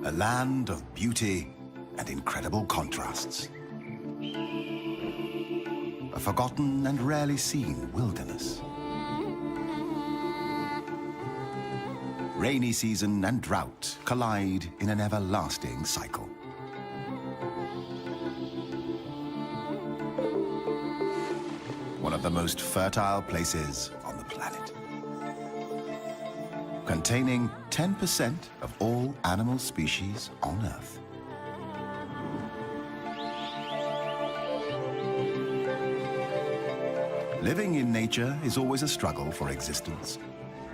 a land of beauty and incredible contrasts. A forgotten and rarely seen wilderness. Rainy season and drought collide in an everlasting cycle. One of the most fertile places on the planet. Containing 10% of all animal species on Earth. Living in nature is always a struggle for existence.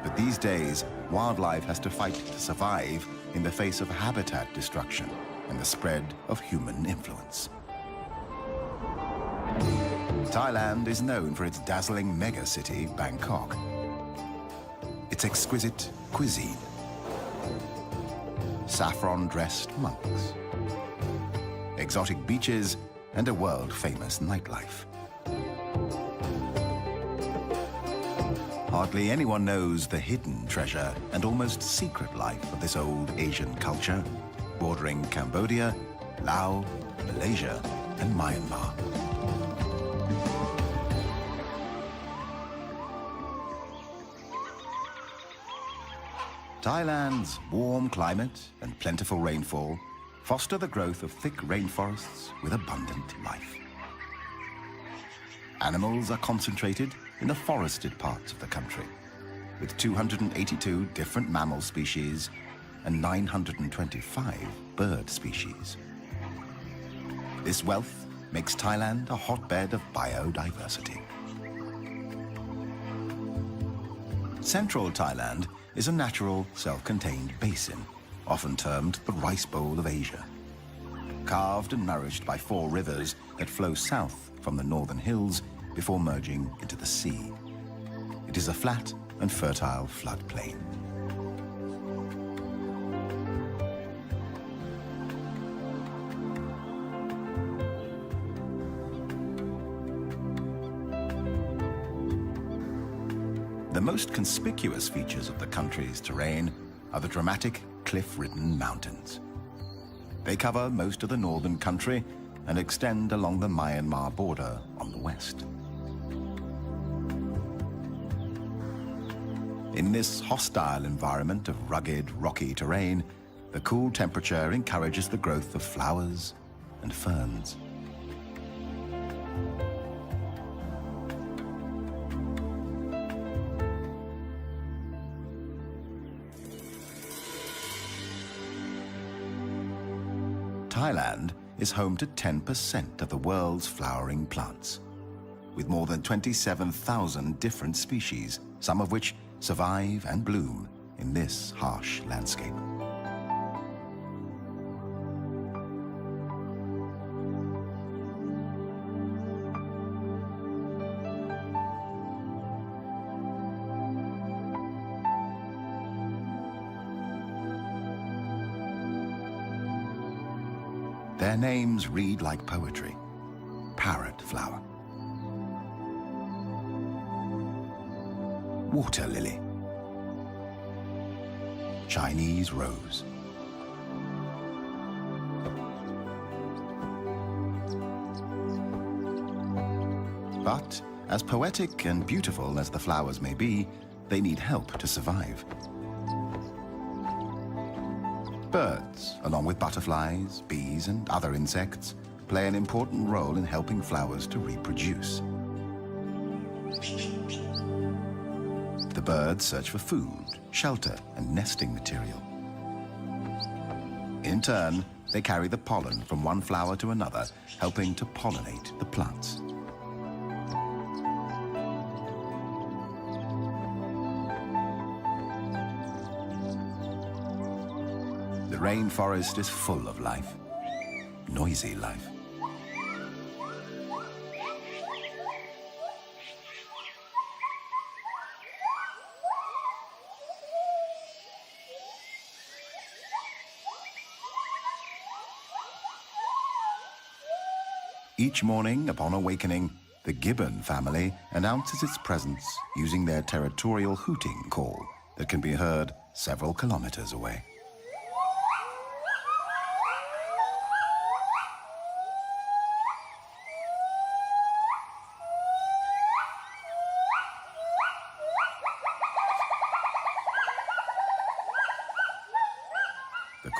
But these days, wildlife has to fight to survive in the face of habitat destruction and the spread of human influence. Thailand is known for its dazzling mega-city, Bangkok. Its exquisite cuisine. Saffron-dressed monks. Exotic beaches and a world-famous nightlife. Hardly anyone knows the hidden treasure and almost secret life of this old Asian culture, bordering Cambodia, Laos, Malaysia, and Myanmar. Thailand's warm climate and plentiful rainfall foster the growth of thick rainforests with abundant life. Animals are concentrated in the forested parts of the country, with 282 different mammal species and 925 bird species. This wealth makes Thailand a hotbed of biodiversity. Central Thailand is a natural, self-contained basin, often termed the Rice Bowl of Asia. Carved and nourished by 4 rivers that flow south from the northern hills before merging into the sea. It is a flat and fertile floodplain. The most conspicuous features of the country's terrain are the dramatic cliff-ridden mountains. They cover most of the northern country and extend along the Myanmar border on the west. In this hostile environment of rugged, rocky terrain, the cool temperature encourages the growth of flowers and ferns. Thailand is home to 10% of the world's flowering plants, with more than 27,000 different species, some of which survive and bloom in this harsh landscape. Their names read like poetry. Parrot flower. Water lily. Chinese rose. But as poetic and beautiful as the flowers may be, they need help to survive. Birds, along with butterflies, bees, and other insects, play an important role in helping flowers to reproduce. The birds search for food, shelter, and nesting material. In turn, they carry the pollen from one flower to another, helping to pollinate the plants. The rainforest is full of life, noisy life. Each morning, upon awakening, the gibbon family announces its presence using their territorial hooting call that can be heard several kilometers away.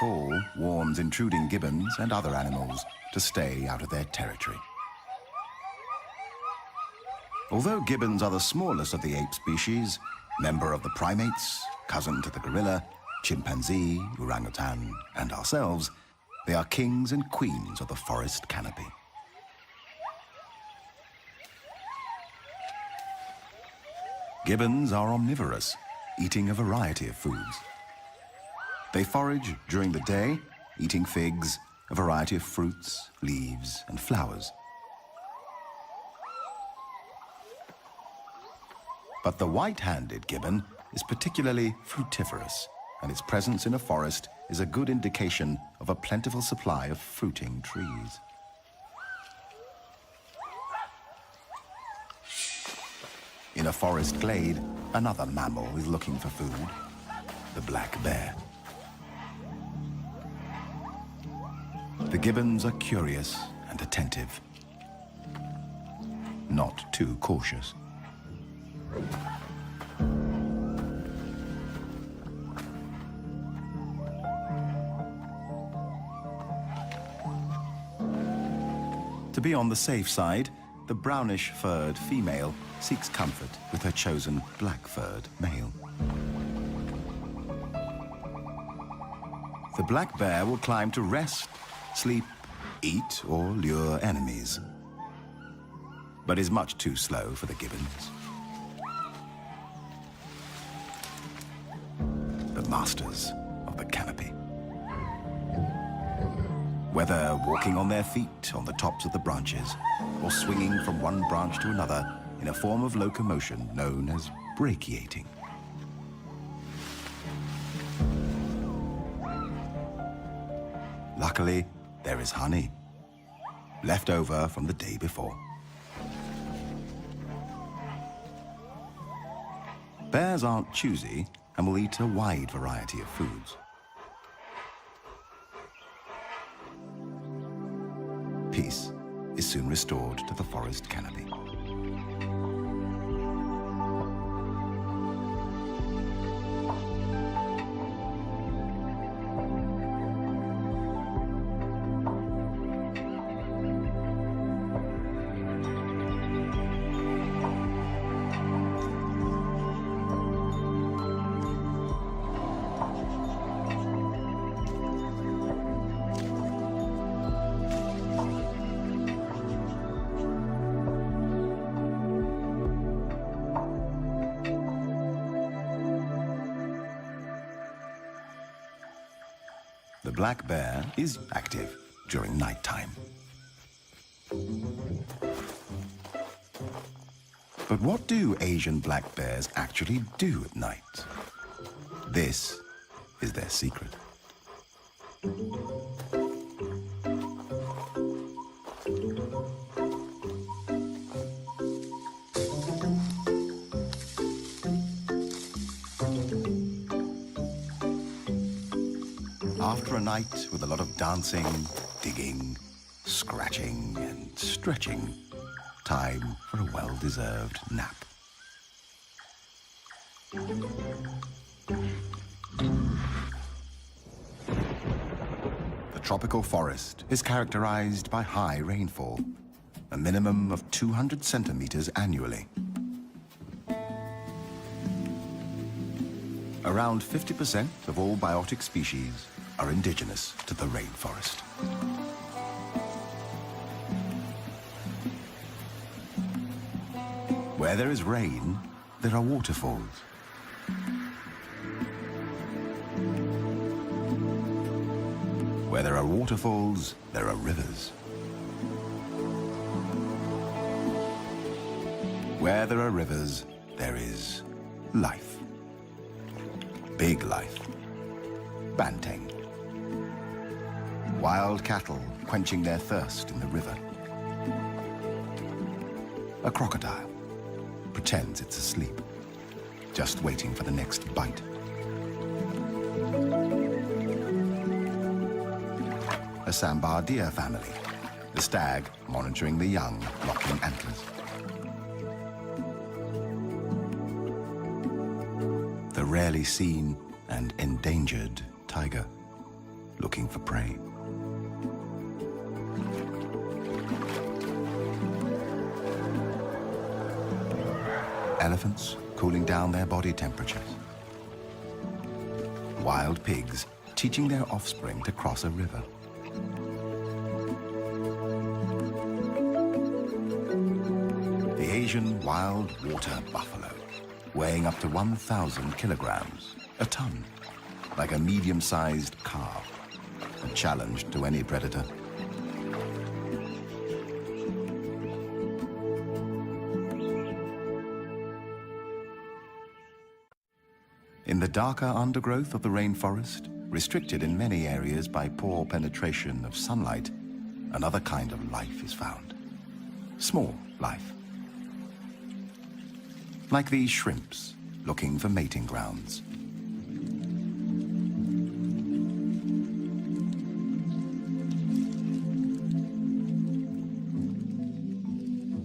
call warns intruding gibbons and other animals to stay out of their territory. Although gibbons are the smallest of the ape species, member of the primates, cousin to the gorilla, chimpanzee, orangutan, and ourselves, they are kings and queens of the forest canopy. Gibbons are omnivorous, eating a variety of foods. They forage during the day, eating figs, a variety of fruits, leaves, and flowers. But the white-handed gibbon is particularly fruitiferous, and its presence in a forest is a good indication of a plentiful supply of fruiting trees. In a forest glade, another mammal is looking for food, the black bear. The gibbons are curious and attentive, not too cautious. To be on the safe side, the brownish-furred female seeks comfort with her chosen black-furred male. The black bear will climb to rest, sleep, eat, or lure enemies, but is much too slow for the gibbons. The masters of the canopy. Whether walking on their feet on the tops of the branches or swinging from one branch to another in a form of locomotion known as brachiating. Luckily, there is honey, left over from the day before. Bears aren't choosy and will eat a wide variety of foods. Peace is soon restored to the forest canopy. The black bear is active during nighttime. But what do Asian black bears actually do at night? This is their secret. After a night with a lot of dancing, digging, scratching, and stretching, time for a well-deserved nap. The tropical forest is characterized by high rainfall, a minimum of 200 centimeters annually. Around 50% of all biotic species are indigenous to the rainforest. Where there is rain, there are waterfalls. Where there are waterfalls, there are rivers. Where there are rivers, there is life. Big life. Banteng. Wild cattle quenching their thirst in the river. A crocodile pretends it's asleep, just waiting for the next bite. A sambar deer family, the stag monitoring the young, locking antlers. The rarely seen and endangered tiger, looking for prey. Elephants cooling down their body temperatures. Wild pigs teaching their offspring to cross a river. The Asian wild water buffalo, weighing up to 1,000 kilograms, a ton, like a medium-sized calf, a challenge to any predator. In the darker undergrowth of the rainforest, restricted in many areas by poor penetration of sunlight, another kind of life is found. Small life. Like these shrimps, looking for mating grounds.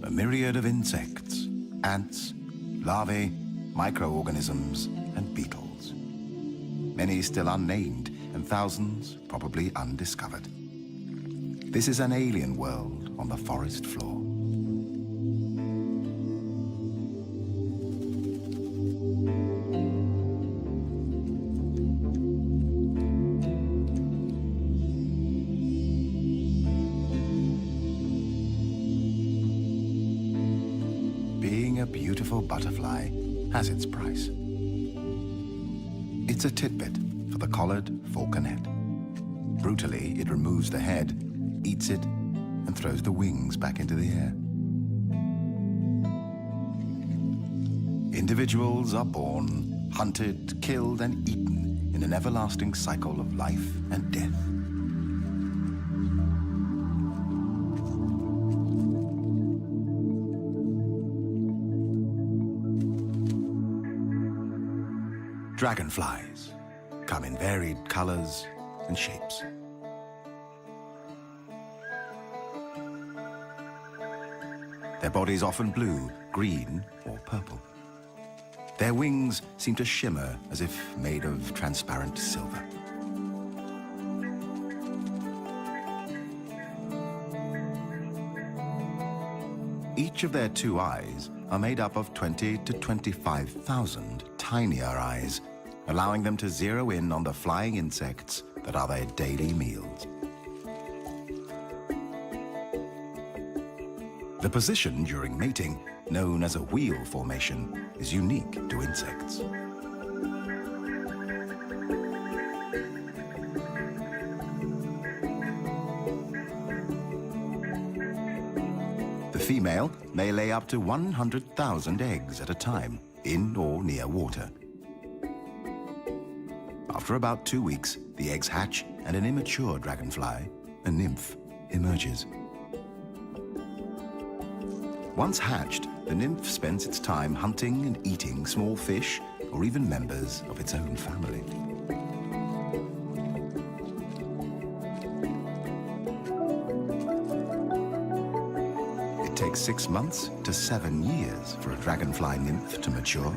A myriad of insects, ants, larvae, microorganisms, and beetles. Many still unnamed, and thousands probably undiscovered. This is an alien world on the forest floor. Being a beautiful butterfly has its price. It's a tidbit for the collared falconet. Brutally, it removes the head, eats it, and throws the wings back into the air. Individuals are born, hunted, killed, and eaten in an everlasting cycle of life and death. Dragonflies come in varied colors and shapes. Their bodies often blue, green, or purple. Their wings seem to shimmer as if made of transparent silver. Each of their two eyes are made up of 20 to 25,000 tinier eyes, allowing them to zero in on the flying insects that are their daily meals. The position during mating, known as a wheel formation, is unique to insects. The female may lay up to 100,000 eggs at a time, in or near water. After about 2 weeks, the eggs hatch and an immature dragonfly, a nymph, emerges. Once hatched, the nymph spends its time hunting and eating small fish or even members of its own family. It takes 6 months to 7 years for a dragonfly nymph to mature.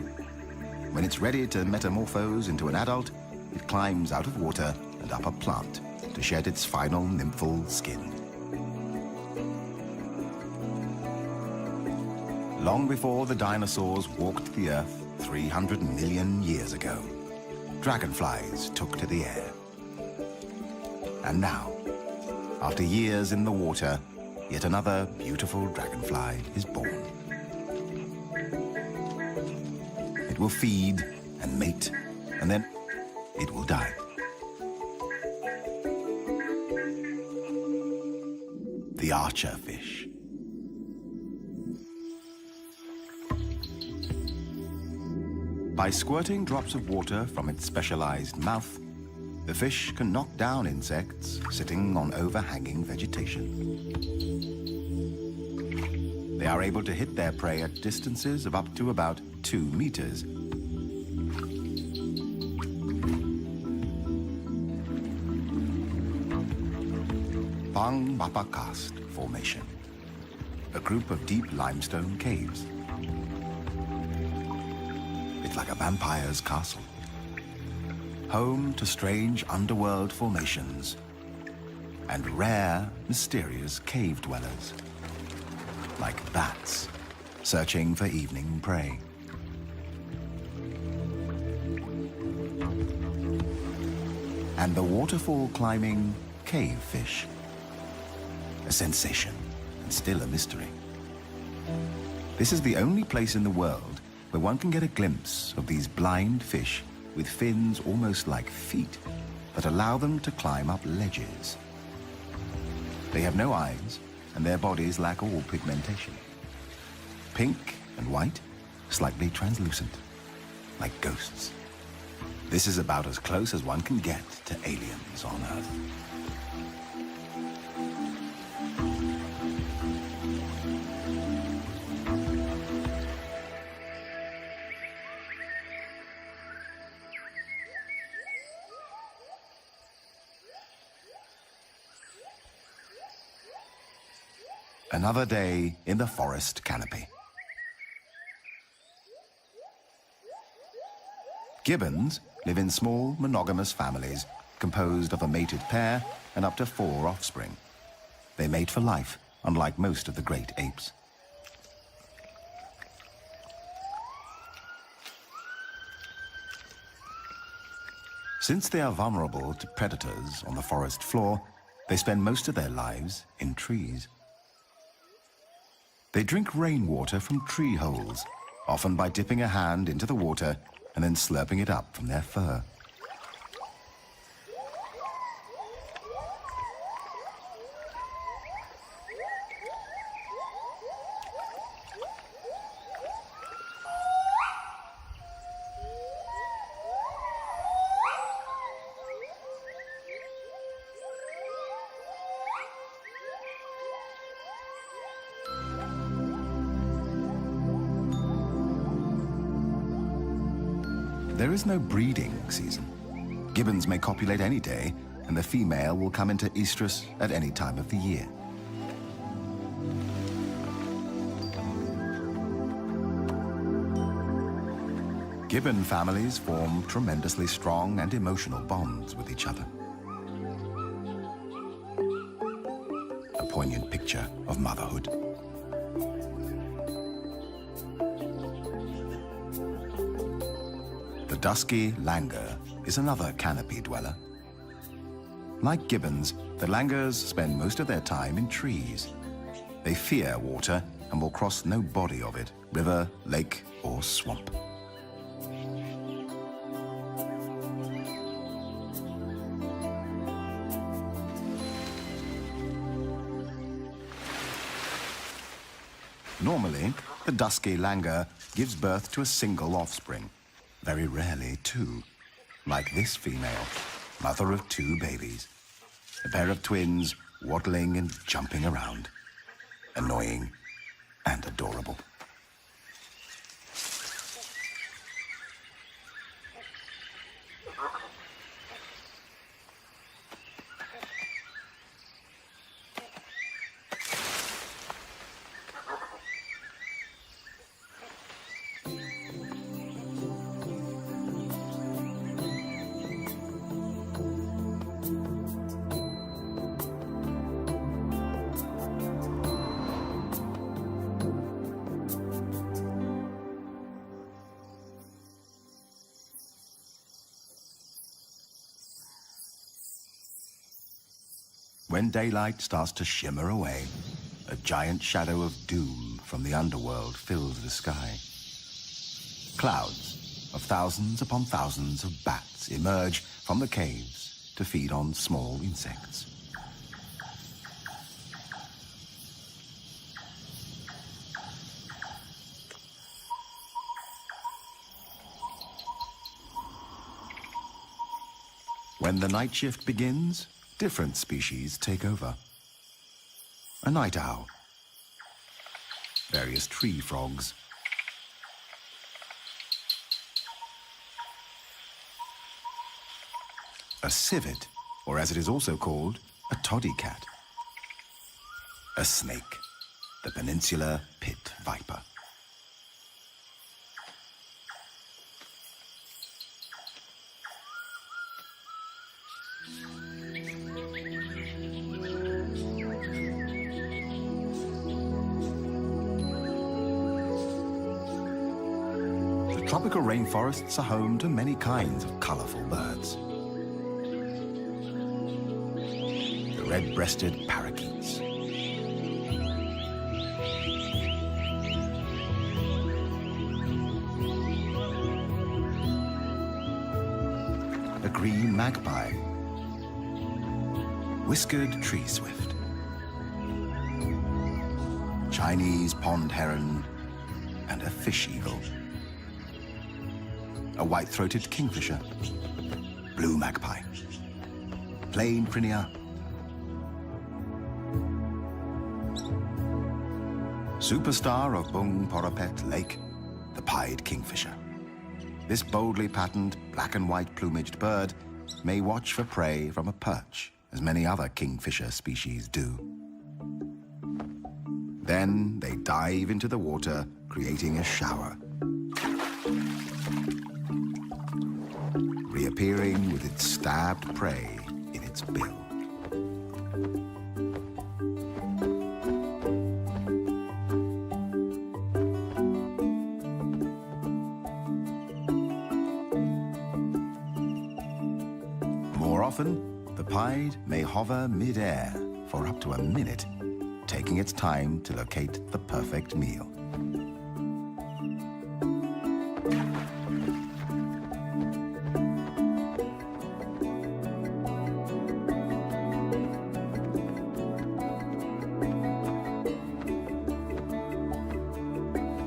When it's ready to metamorphose into an adult, it climbs out of water and up a plant to shed its final nymphal skin. Long before the dinosaurs walked the earth 300 million years ago, dragonflies took to the air. And now, after years in the water, yet another beautiful dragonfly is born. It will feed and mate, and then it will die. The archer fish. By squirting drops of water from its specialized mouth, the fish can knock down insects sitting on overhanging vegetation. They are able to hit their prey at distances of up to about 2 meters. Pang Mapa Karst Formation, a group of deep limestone caves. It's like a vampire's castle. home to strange underworld formations and rare, mysterious cave dwellers, like bats searching for evening prey. And the waterfall climbing cave fish, a sensation and still a mystery. This is the only place in the world where one can get a glimpse of these blind fish with fins almost like feet that allow them to climb up ledges. They have no eyes, and their bodies lack all pigmentation. Pink and white, slightly translucent, like ghosts. This is about as close as one can get to aliens on Earth. Another day in the forest canopy. Gibbons live in small, monogamous families composed of a mated pair and up to 4 offspring. They mate for life, unlike most of the great apes. Since they are vulnerable to predators on the forest floor, they spend most of their lives in trees. They drink rainwater from tree holes, often by dipping a hand into the water and then slurping it up from their fur. There is no breeding season. Gibbons may copulate any day, and the female will come into estrus at any time of the year. Gibbon families form tremendously strong and emotional bonds with each other. A poignant picture of motherhood. The dusky langur is another canopy dweller. Like gibbons, the langurs spend most of their time in trees. They fear water and will cross no body of it, river, lake, or swamp. Normally, the dusky langur gives birth to a single offspring. Very rarely 2, like this female, mother of 2 babies. A pair of twins waddling and jumping around. Annoying and adorable. When daylight starts to shimmer away, a giant shadow of doom from the underworld fills the sky. Clouds of thousands upon thousands of bats emerge from the caves to feed on small insects. When the night shift begins, different species take over. A night owl, various tree frogs, a civet, or as it is also called, a toddy cat, a snake, the peninsular pit viper. Tropical rainforests are home to many kinds of colorful birds. The red-breasted parakeets, a green magpie, whiskered tree swift, Chinese pond heron, and a fish eagle, a white-throated kingfisher, blue magpie, plain prinia, superstar of Bung Porapet Lake, the pied kingfisher. This boldly patterned black and white plumaged bird may watch for prey from a perch, as many other kingfisher species do. Then they dive into the water, creating a shower, reappearing with its stabbed prey in its bill. More often, the pied may hover mid-air for up to a minute, taking its time to locate the perfect meal.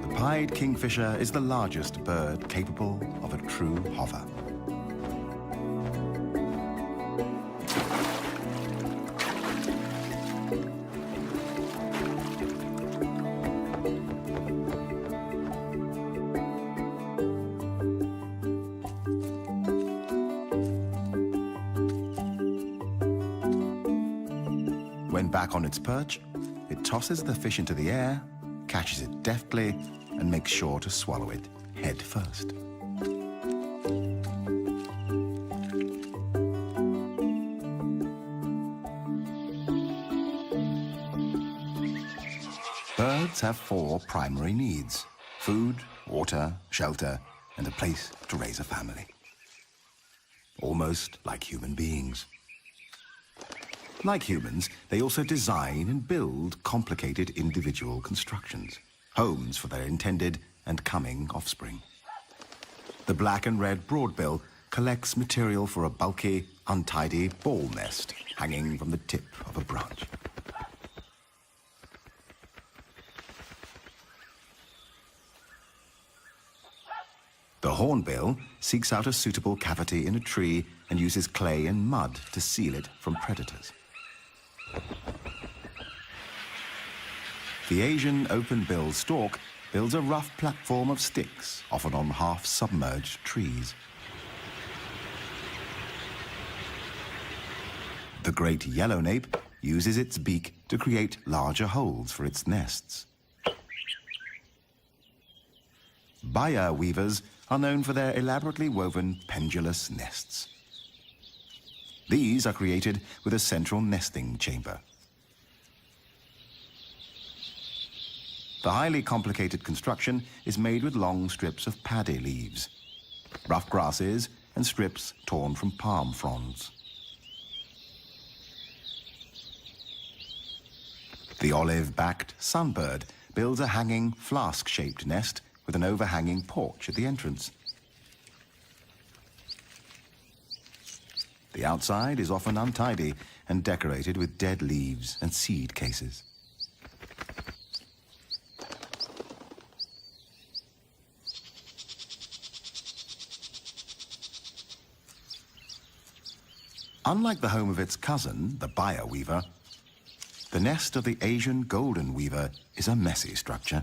The pied kingfisher is the largest bird capable of a true hover. When back on its perch, it tosses the fish into the air, catches it deftly, and makes sure to swallow it head first. Birds have 4 primary needs: food, water, shelter, and a place to raise a family. Almost like human beings. Like humans, they also design and build complicated individual constructions, homes for their intended and coming offspring. The black and red broadbill collects material for a bulky, untidy ball nest hanging from the tip of a branch. The hornbill seeks out a suitable cavity in a tree and uses clay and mud to seal it from predators. The Asian open-billed stork builds a rough platform of sticks, often on half-submerged trees. The great yellownape uses its beak to create larger holes for its nests. Baya weavers are known for their elaborately woven pendulous nests. These are created with a central nesting chamber. The highly complicated construction is made with long strips of paddy leaves, rough grasses, and strips torn from palm fronds. The olive-backed sunbird builds a hanging flask-shaped nest with an overhanging porch at the entrance. The outside is often untidy and decorated with dead leaves and seed cases. Unlike the home of its cousin, the Baya weaver, the nest of the Asian golden weaver is a messy structure.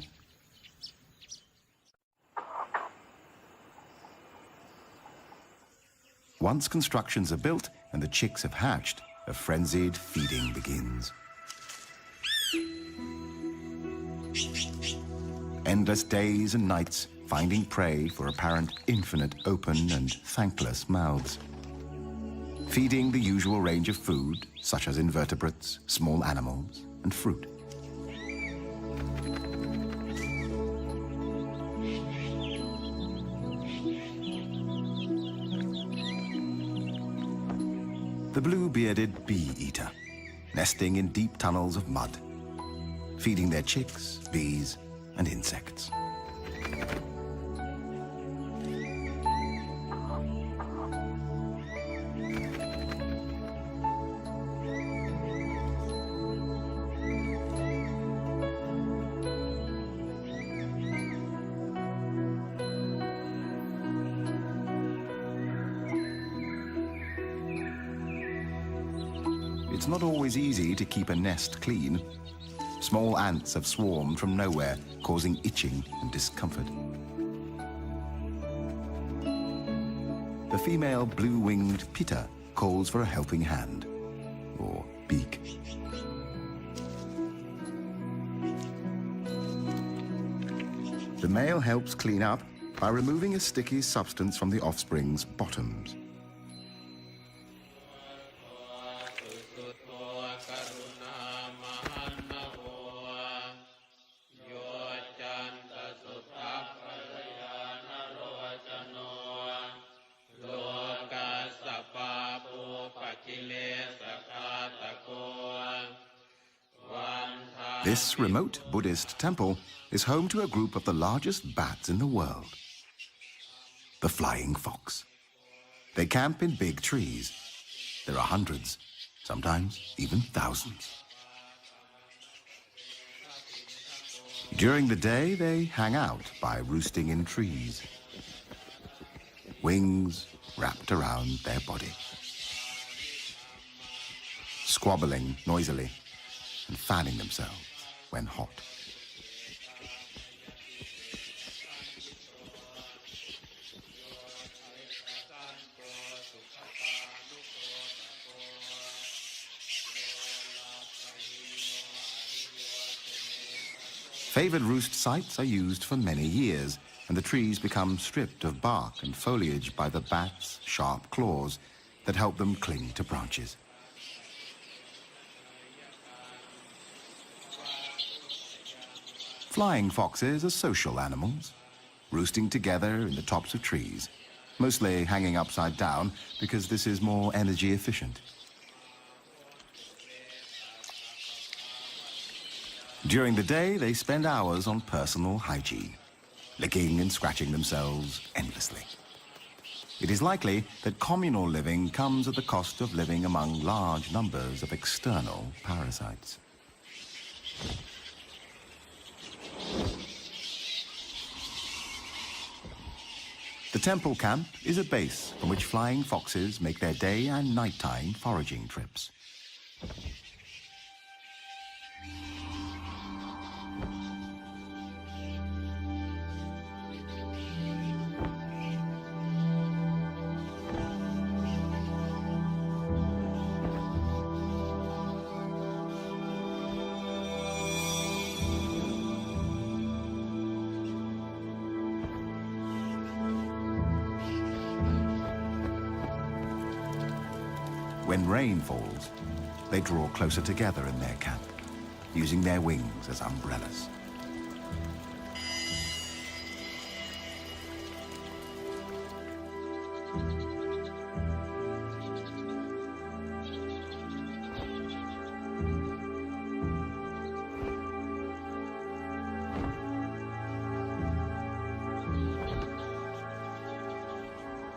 Once constructions are built and the chicks have hatched, a frenzied feeding begins. Endless days and nights finding prey for apparent infinite open and thankless mouths. Feeding the usual range of food, such as invertebrates, small animals, and fruit. The blue-bearded bee-eater, nesting in deep tunnels of mud, feeding their chicks, bees, and insects. It's not always easy to keep a nest clean. Small ants have swarmed from nowhere, causing itching and discomfort. The female blue-winged pitta calls for a helping hand, or beak. The male helps clean up by removing a sticky substance from the offspring's bottoms. This remote Buddhist temple is home to a group of the largest bats in the world, the flying fox. They camp in big trees. There are hundreds, sometimes even thousands. During the day, they hang out by roosting in trees, wings wrapped around their body, squabbling noisily and fanning themselves when hot. Favored roost sites are used for many years, and the trees become stripped of bark and foliage by the bats' sharp claws that help them cling to branches. Flying foxes are social animals, roosting together in the tops of trees, mostly hanging upside down because this is more energy efficient. During the day, they spend hours on personal hygiene, licking and scratching themselves endlessly. It is likely that communal living comes at the cost of living among large numbers of external parasites. The temple camp is a base from which flying foxes make their day and nighttime foraging trips. When rain falls, they draw closer together in their camp, using their wings as umbrellas.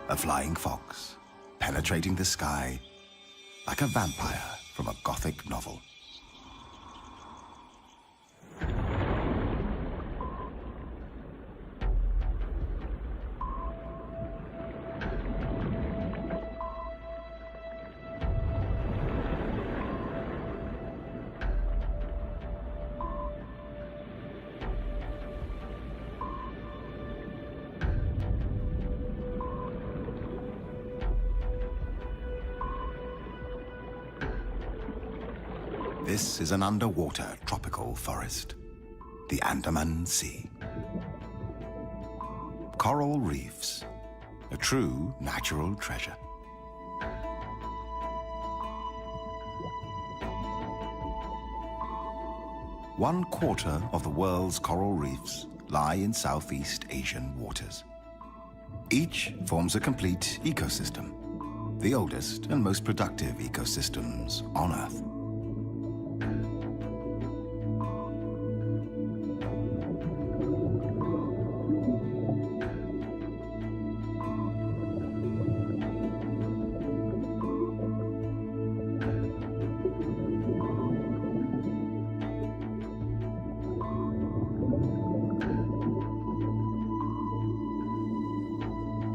A flying fox, penetrating the sky like a vampire from a Gothic novel. This is an underwater tropical forest, the Andaman Sea. Coral reefs, a true natural treasure. One quarter of the world's coral reefs lie in Southeast Asian waters. Each forms a complete ecosystem. the oldest and most productive ecosystems on Earth.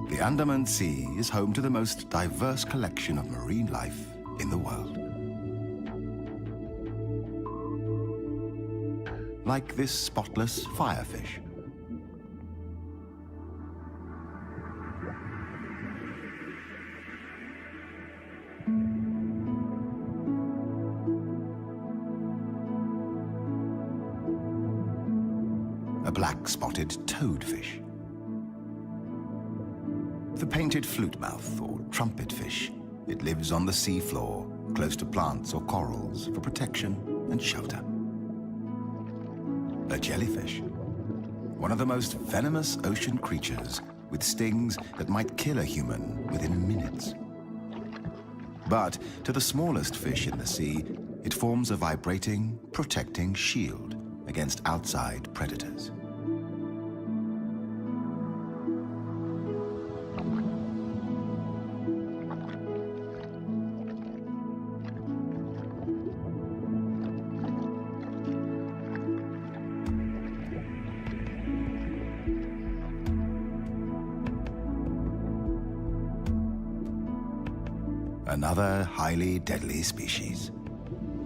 The Andaman Sea is home to the most diverse collection of marine life in the world. Like this spotless firefish. A black-spotted toadfish. The painted flutemouth or trumpetfish. It lives on the sea floor, close to plants or corals for protection and shelter. A jellyfish, one of the most venomous ocean creatures with stings that might kill a human within minutes. But to the smallest fish in the sea, it forms a vibrating, protecting shield against outside predators. Another highly deadly species,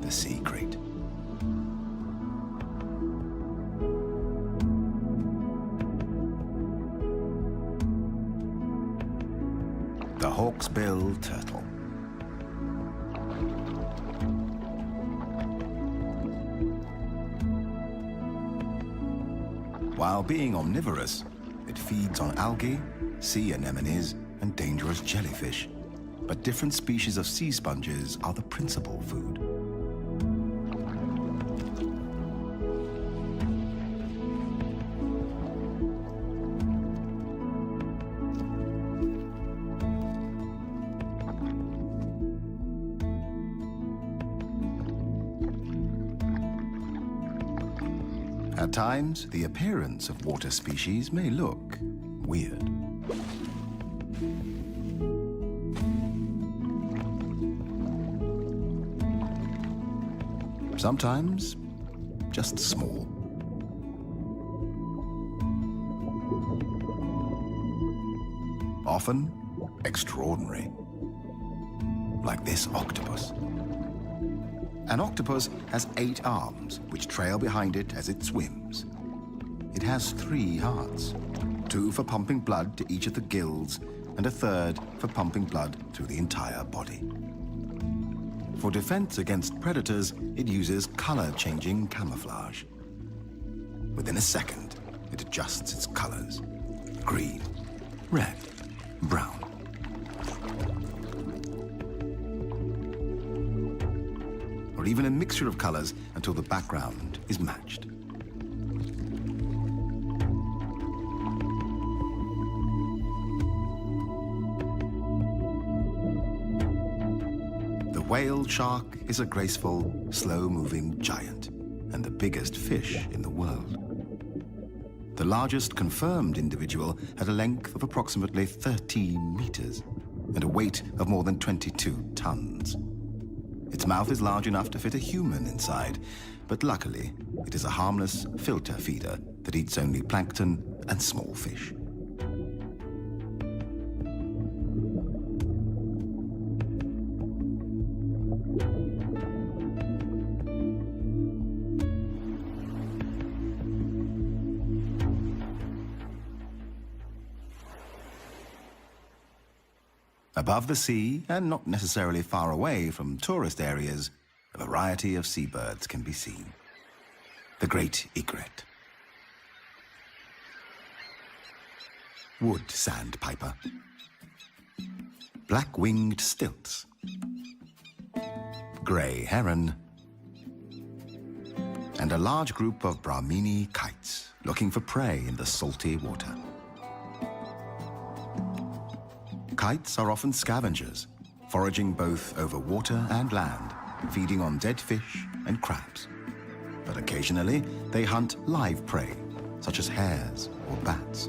the sea crate. The hawksbill turtle. While being omnivorous, it feeds on algae, sea anemones, and dangerous jellyfish. But different species of sea sponges are the principal food. At times, the appearance of water species may look weird. Sometimes, just small. Often, extraordinary. Like this octopus. An octopus has 8 arms, which trail behind it as it swims. It has 3 hearts, 2 for pumping blood to each of the gills, and a 3rd for pumping blood through the entire body. For defense against predators, it uses color-changing camouflage. Within a second, it adjusts its colors: green, red, brown. Or even a mixture of colors until the background is matched. The whale shark is a graceful, slow-moving giant and the biggest fish in the world. The largest confirmed individual had a length of approximately 13 meters and a weight of more than 22 tons. Its mouth is large enough to fit a human inside, but luckily, it is a harmless filter feeder that eats only plankton and small fish. Above the sea, and not necessarily far away from tourist areas, a variety of seabirds can be seen. The great egret, wood sandpiper, black-winged stilts, grey heron, and a large group of Brahmini kites looking for prey in the salty water. Kites are often scavengers, foraging both over water and land, feeding on dead fish and crabs. But occasionally, they hunt live prey, such as hares or bats.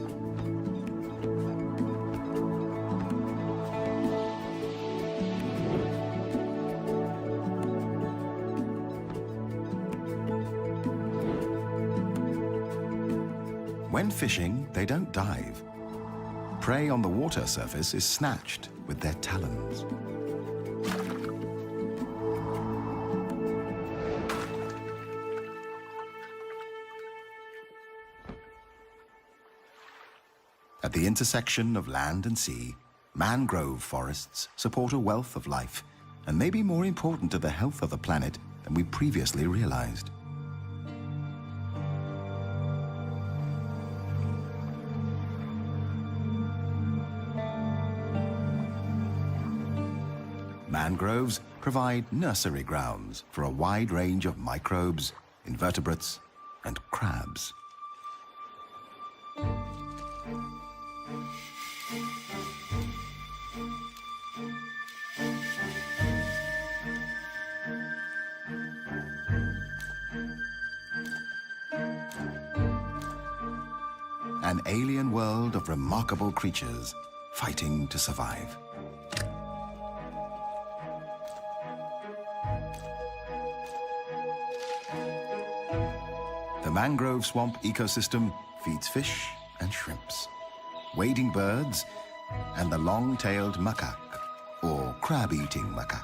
When fishing, they don't dive. Prey on the water surface is snatched with their talons. At the intersection of land and sea, mangrove forests support a wealth of life and may be more important to the health of the planet than we previously realized. Mangroves provide nursery grounds for a wide range of microbes, invertebrates, and crabs. An alien world of remarkable creatures fighting to survive. The mangrove swamp ecosystem feeds fish and shrimps, wading birds, and the long-tailed macaque, or crab-eating macaque.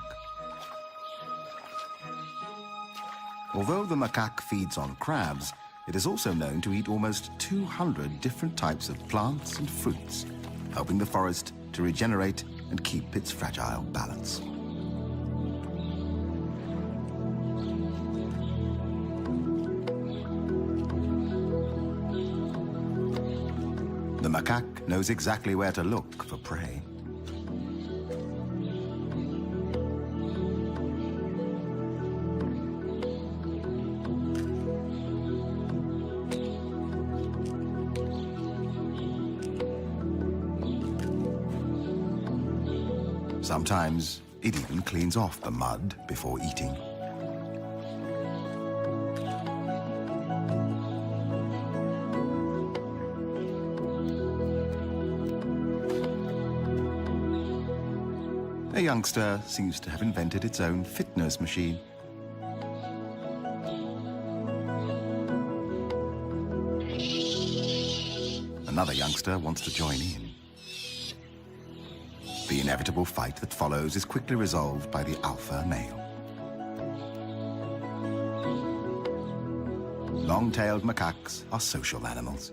Although the macaque feeds on crabs, it is also known to eat almost 200 different types of plants and fruits, helping the forest to regenerate and keep its fragile balance. The macaque knows exactly where to look for prey. Sometimes it even cleans off the mud before eating. A youngster seems to have invented its own fitness machine. Another youngster wants to join in. The inevitable fight that follows is quickly resolved by the alpha male. Long-tailed macaques are social animals.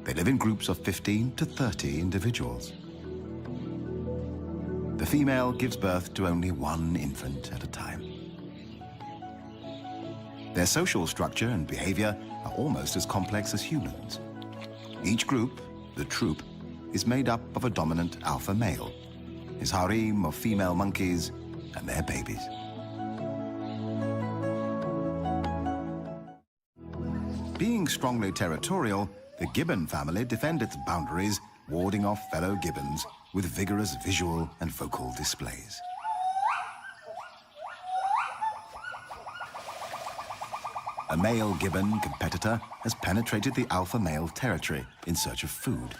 They live in groups of 15 to 30 individuals. The female gives birth to only one infant at a time. Their social structure and behavior are almost as complex as humans. Each group, the troop, is made up of a dominant alpha male, his harem of female monkeys, and their babies. Being strongly territorial, the gibbon family defend its boundaries, warding off fellow gibbons with vigorous visual and vocal displays. A male gibbon competitor has penetrated the alpha male territory in search of food.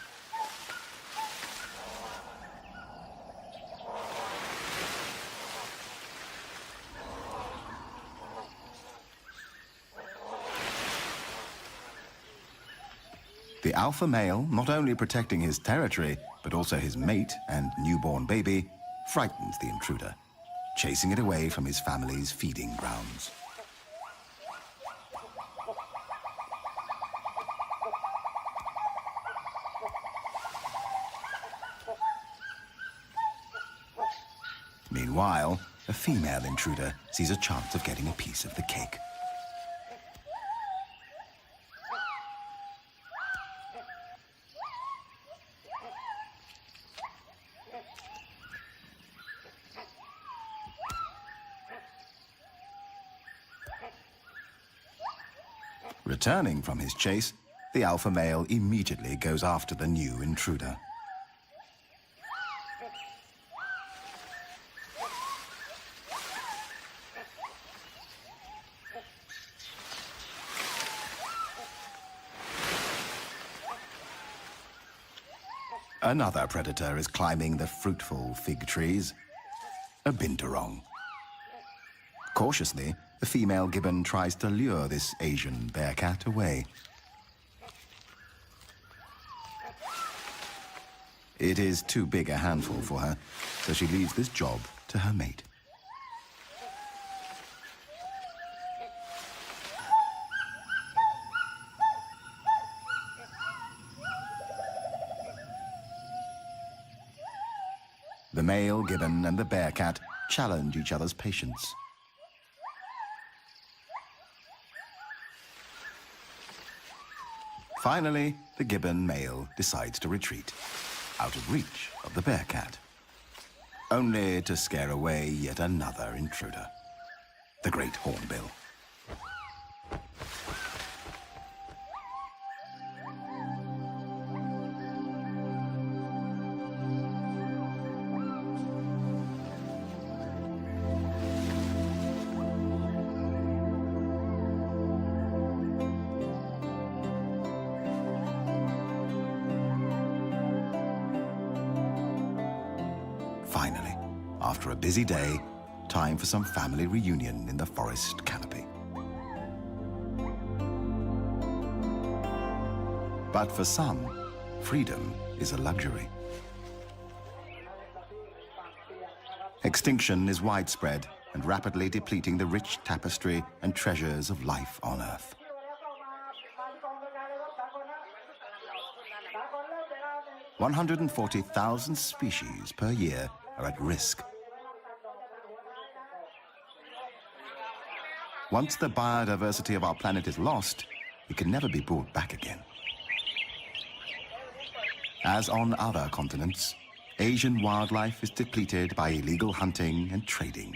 The alpha male, not only protecting his territory, but also his mate and newborn baby, frightens the intruder, chasing it away from his family's feeding grounds. Meanwhile, a female intruder sees a chance of getting a piece of the cake. Returning from his chase, the alpha male immediately goes after the new intruder. Another predator is climbing the fruitful fig trees. A binturong. Cautiously, the female gibbon tries to lure this Asian bearcat away. It is too big a handful for her, so she leaves this job to her mate. The male gibbon and the bearcat challenge each other's patience. Finally, the gibbon male decides to retreat, out of reach of the bearcat, only to scare away yet another intruder, the great hornbill. Finally, after a busy day, time for some family reunion in the forest canopy. But for some, freedom is a luxury. Extinction is widespread and rapidly depleting the rich tapestry and treasures of life on Earth. 140,000 species per year are at risk. Once the biodiversity of our planet is lost, it can never be brought back again. As on other continents, Asian wildlife is depleted by illegal hunting and trading.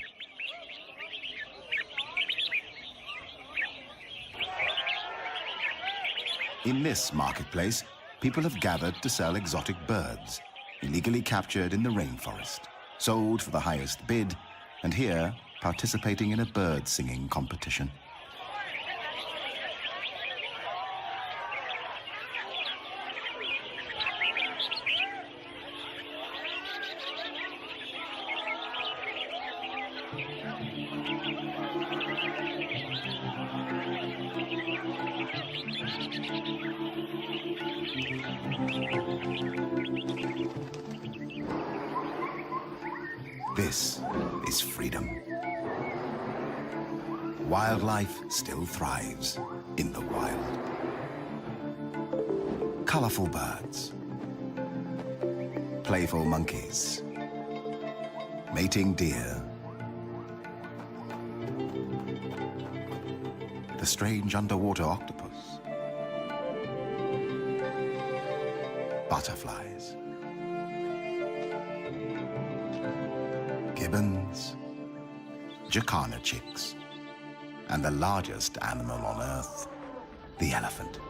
In this marketplace, people have gathered to sell exotic birds, illegally captured in the rainforest, sold for the highest bid, and here participating in a bird singing competition. This is freedom. Wildlife still thrives in the wild. Colorful birds, playful monkeys, mating deer, the strange underwater octopus, butterflies, gibbons, jacana chicks, and the largest animal on Earth, the elephant.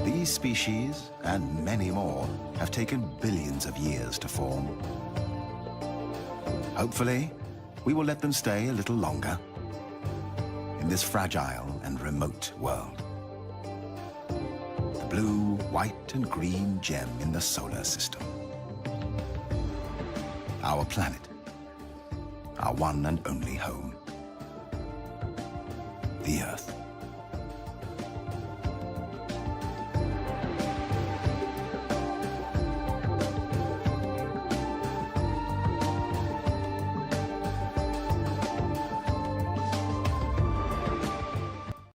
These species, and many more, have taken billions of years to form. Hopefully, we will let them stay a little longer in this fragile and remote world. The blue, white, and green gem in the solar system. Our planet, our one and only home, the Earth.